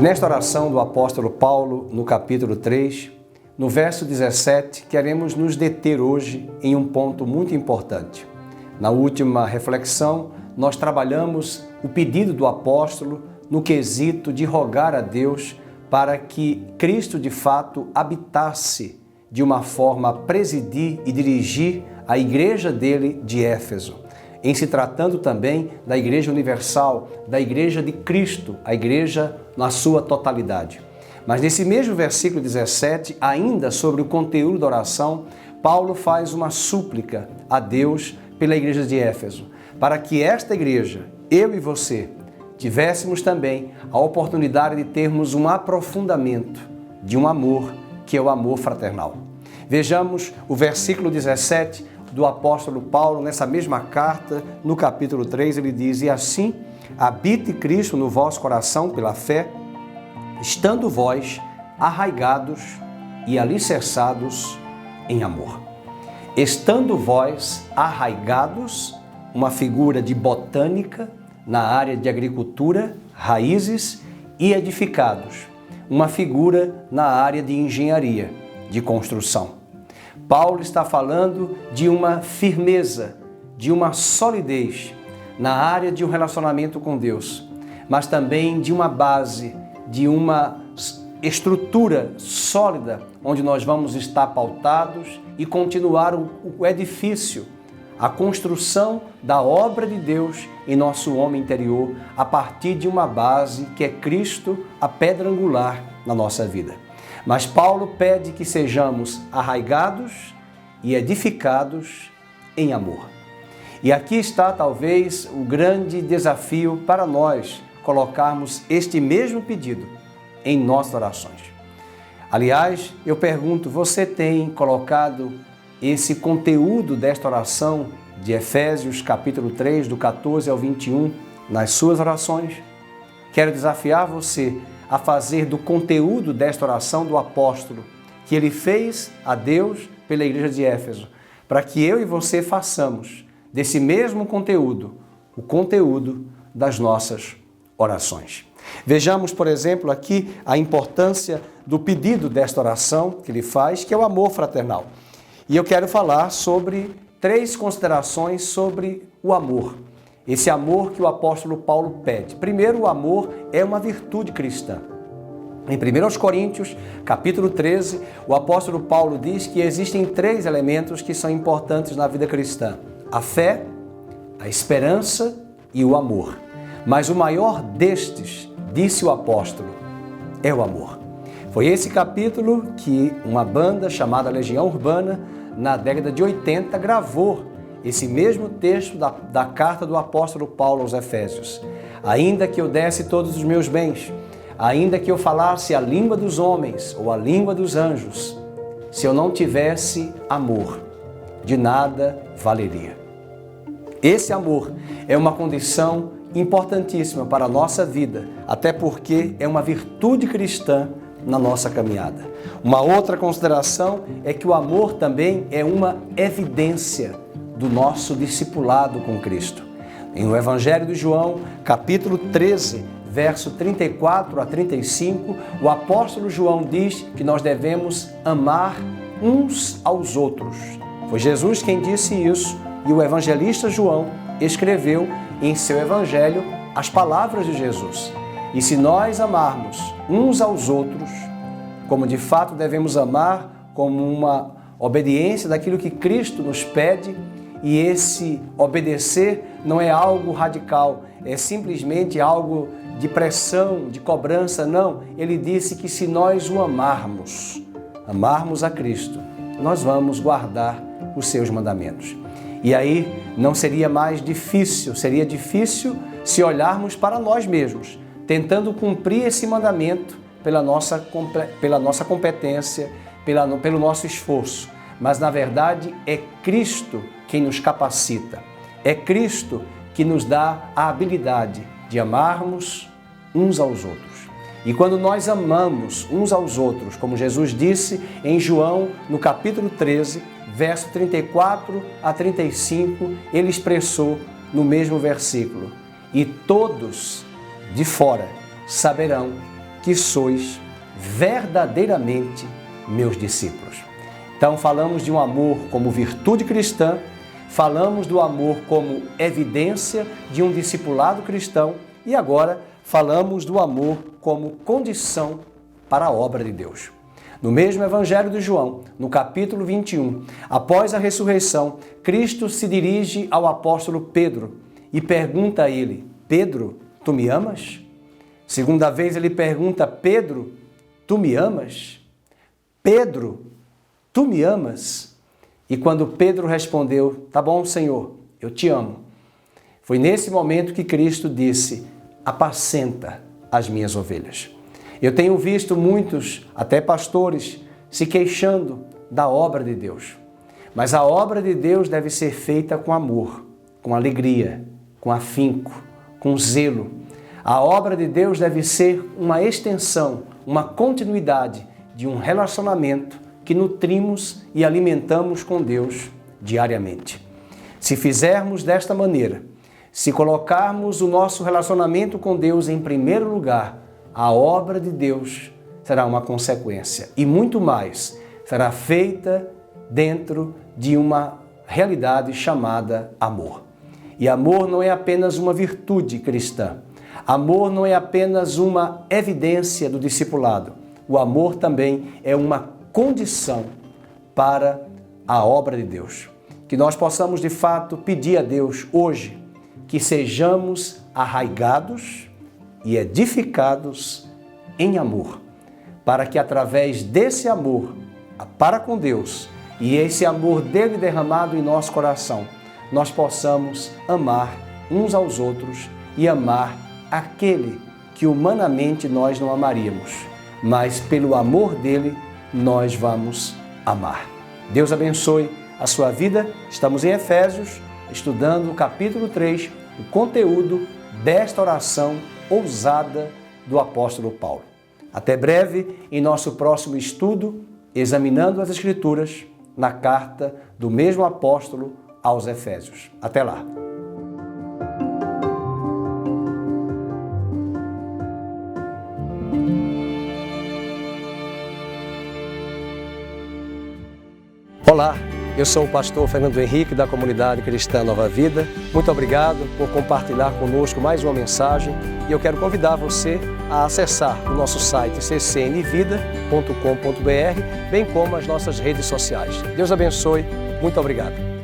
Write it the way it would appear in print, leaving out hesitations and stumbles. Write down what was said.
Nesta oração do apóstolo Paulo, no capítulo 3, no verso 17, queremos nos deter hoje em um ponto muito importante. Na última reflexão, nós trabalhamos o pedido do apóstolo no quesito de rogar a Deus para que Cristo de fato habitasse de uma forma a presidir e dirigir a igreja dele de Éfeso, em se tratando também da Igreja Universal, da Igreja de Cristo, a Igreja na sua totalidade. Mas nesse mesmo versículo 17, ainda sobre o conteúdo da oração, Paulo faz uma súplica a Deus pela Igreja de Éfeso, para que esta igreja, eu e você, tivéssemos também a oportunidade de termos um aprofundamento de um amor, que é o amor fraternal. Vejamos o versículo 17 do apóstolo Paulo, nessa mesma carta, no capítulo 3, ele diz: "E assim, habite Cristo no vosso coração pela fé, estando vós arraigados e alicerçados em amor." Estando vós arraigados, uma figura de botânica na área de agricultura, raízes, e edificados, uma figura na área de engenharia, de construção. Paulo está falando de uma firmeza, de uma solidez na área de um relacionamento com Deus, mas também de uma base, de uma estrutura sólida, onde nós vamos estar pautados e continuar o edifício, a construção da obra de Deus em nosso homem interior, a partir de uma base que é Cristo, a pedra angular na nossa vida. Mas Paulo pede que sejamos arraigados e edificados em amor. E aqui está talvez o grande desafio para nós colocarmos este mesmo pedido em nossas orações. Aliás, eu pergunto, você tem colocado esse conteúdo desta oração de Efésios capítulo 3, do 14 ao 21, nas suas orações? Quero desafiar você a fazer do conteúdo desta oração do apóstolo, que ele fez a Deus pela igreja de Éfeso, para que eu e você façamos desse mesmo conteúdo, o conteúdo das nossas orações. Vejamos, por exemplo, aqui a importância do pedido desta oração que ele faz, que é o amor fraternal. E eu quero falar sobre 3 considerações sobre o amor. Esse amor que o apóstolo Paulo pede. Primeiro, o amor é uma virtude cristã. Em 1 Coríntios, capítulo 13, o apóstolo Paulo diz que existem 3 elementos que são importantes na vida cristã: a fé, a esperança e o amor. Mas o maior destes, disse o apóstolo, é o amor. Foi esse capítulo que uma banda chamada Legião Urbana, na década de 80, gravou esse mesmo texto da carta do apóstolo Paulo aos Efésios. Ainda que eu desse todos os meus bens, ainda que eu falasse a língua dos homens ou a língua dos anjos, se eu não tivesse amor, de nada valeria. Esse amor é uma condição importantíssima para a nossa vida, até porque é uma virtude cristã na nossa caminhada. Uma outra consideração é que o amor também é uma evidência do nosso discipulado com Cristo. Em o Evangelho de João, capítulo 13, verso 34 a 35, o apóstolo João diz que nós devemos amar uns aos outros. Foi Jesus quem disse isso e o evangelista João escreveu em seu evangelho as palavras de Jesus. E se nós amarmos uns aos outros, como de fato devemos amar, como uma obediência daquilo que Cristo nos pede, e esse obedecer não é algo radical, é simplesmente algo de pressão, de cobrança, não. Ele disse que se nós o amarmos a Cristo, nós vamos guardar os seus mandamentos. E aí não seria mais difícil, seria difícil se olharmos para nós mesmos, tentando cumprir esse mandamento pela nossa competência, pelo nosso esforço. Mas, na verdade, é Cristo quem nos capacita. É Cristo que nos dá a habilidade de amarmos uns aos outros. E quando nós amamos uns aos outros, como Jesus disse em João, no capítulo 13, verso 34 a 35, ele expressou no mesmo versículo: e todos de fora saberão que sois verdadeiramente meus discípulos. Então falamos de um amor como virtude cristã, falamos do amor como evidência de um discipulado cristão e agora falamos do amor como condição para a obra de Deus. No mesmo Evangelho de João, no capítulo 21, após a ressurreição, Cristo se dirige ao apóstolo Pedro e pergunta a ele: Pedro, tu me amas? Segunda vez ele pergunta: Pedro, tu me amas? Pedro, tu me amas? E quando Pedro respondeu: tá bom, Senhor, eu te amo, foi nesse momento que Cristo disse: apacenta as minhas ovelhas. Eu tenho visto muitos, até pastores, se queixando da obra de Deus. Mas a obra de Deus deve ser feita com amor, com alegria, com afinco, com zelo. A obra de Deus deve ser uma extensão, uma continuidade de um relacionamento que nutrimos e alimentamos com Deus diariamente. Se fizermos desta maneira, se colocarmos o nosso relacionamento com Deus em primeiro lugar, a obra de Deus será uma consequência e muito mais será feita dentro de uma realidade chamada amor. E amor não é apenas uma virtude cristã. Amor não é apenas uma evidência do discipulado. O amor também é uma condição para a obra de Deus. Que nós possamos de fato pedir a Deus hoje que sejamos arraigados e edificados em amor, para que através desse amor para com Deus e esse amor dele derramado em nosso coração, nós possamos amar uns aos outros e amar aquele que humanamente nós não amaríamos, mas pelo amor dele nós vamos amar. Deus abençoe a sua vida. Estamos em Efésios, estudando o capítulo 3, o conteúdo desta oração ousada do apóstolo Paulo. Até breve em nosso próximo estudo, examinando as Escrituras na carta do mesmo apóstolo aos Efésios. Até lá! Olá, eu sou o pastor Fernando Henrique da Comunidade Cristã Nova Vida. Muito obrigado por compartilhar conosco mais uma mensagem e eu quero convidar você a acessar o nosso site ccnvida.com.br, bem como as nossas redes sociais. Deus abençoe, muito obrigado.